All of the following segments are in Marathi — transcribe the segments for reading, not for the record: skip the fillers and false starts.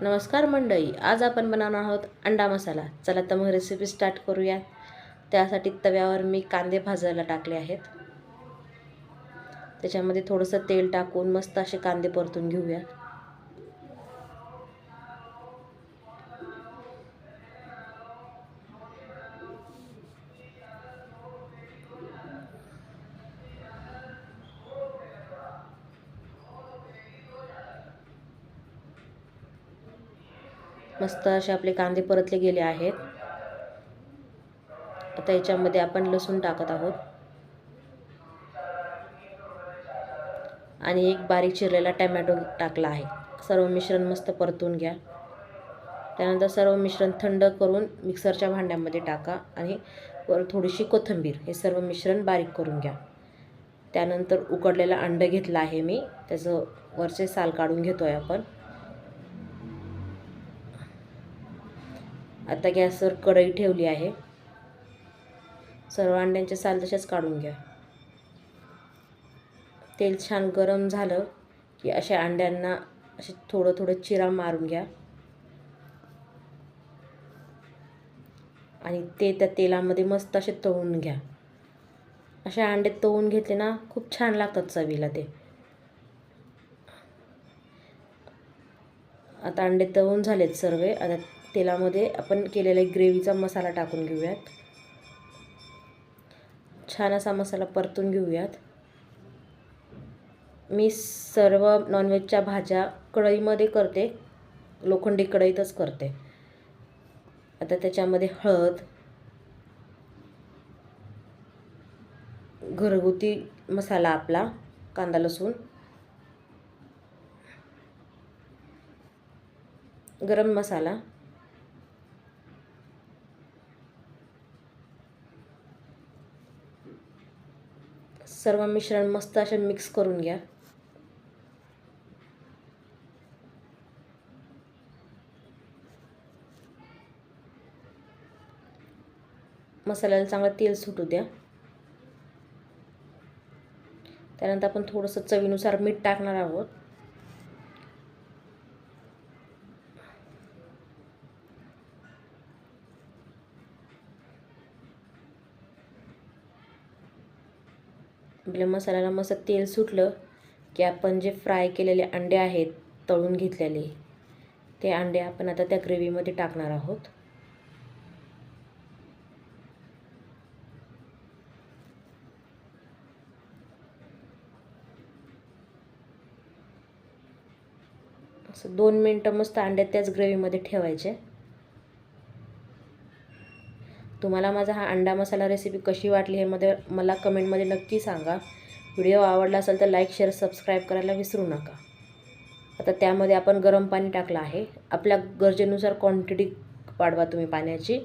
नमस्कार मंडळी, आज आपण बनवणार आहोत अंडा मसाला। चला तर मग रेसिपी स्टार्ट करूया। त्यासाठी तव्यावर मी कांदे भाजायला टाकले आहेत। त्याच्यामध्ये थोडंसं तेल टाकून मस्त असे कांदे परतून घेऊया। मस्त असे आपले कांदे परतले गेले आहेत। आता याच्यामध्ये आपण लसूण टाकत आहोत आणि एक बारीक चिरलेला टोमॅटो टाकला आहे। सर्व मिश्रण मस्त परतून घ्या। त्यानंतर सर्व मिश्रण थंड करून मिक्सरच्या भांड्यामध्ये टाका आणि वर थोडीशी कोथिंबीर, हे सर्व मिश्रण बारीक करून घ्या। त्यानंतर उकडलेला अंड घेतला आहे मी, त्याचं वरचे साल काढून घेतोय आपण। आता गॅसवर कढई ठेवली आहे। सर्व अंड्यांचे साल तसेच काढून घ्या। तेल छान गरम झालं की अशा अंड्यांना असे थोडं थोडं चिरा मारून घ्या आणि ते त्या तेलामध्ये मस्त असे तळून घ्या। असे अंडे तळून घेतले ना खूप छान लागतात चवीला ते। आता अंडे तळून झालेत सर्व। आता तेलामध्ये आपण केलेला ग्रेव्हीचा मसाला टाकून घेऊयात। छान असा मसाला परतून घेऊयात। मी सर्व नॉनव्हेजच्या भाज्या कढईमध्ये करते, लोखंडी कढईतच करते। आता त्याच्यामध्ये हळद, घरगुती मसाला आपला कांदा लसूण, गरम मसाला, सर्व मिश्रण मस्त असे मिक्स करून घ्या। मसाल्याला चांगलं तेल सुटू द्या। त्यानंतर आपण थोडंसं चवीनुसार मीठ टाकणार आहोत। आपल्या मसाल्याला मस्त तेल सुटलं की आपण जे फ्राय केलेले अंडे आहेत तळून घेतलेले, ते अंडे आपण आता त्या ग्रेव्हीमध्ये टाकणार आहोत। असं 2 मिनिटं मस्त अंडे त्याच ग्रेव्हीमध्ये ठेवायचे। तुम्हाला माझा हा अंडा मसाला रेसिपी कशी वाटली हे मला कमेंटमध्ये नक्की सांगा। व्हिडिओ आवडला असेल तर लाईक, शेअर, सबस्क्राईब करायला विसरू नका। आता त्यामध्ये आपण गरम पाणी टाकलं आहे। आपल्या गरजेनुसार क्वांटिटी वाढवा तुम्ही पाण्याची।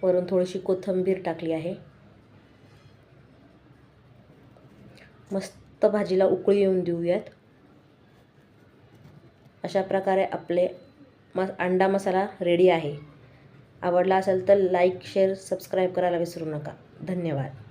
वरून थोडीशी कोथिंबीर टाकली आहे। मस्त भाजीला उकळी येऊन देऊयात। अशा प्रकारे आपले अंडा मसाला रेडी आहे। आवडला असेल तर लाईक, शेअर, सबस्क्राईब करायला विसरू नका। धन्यवाद।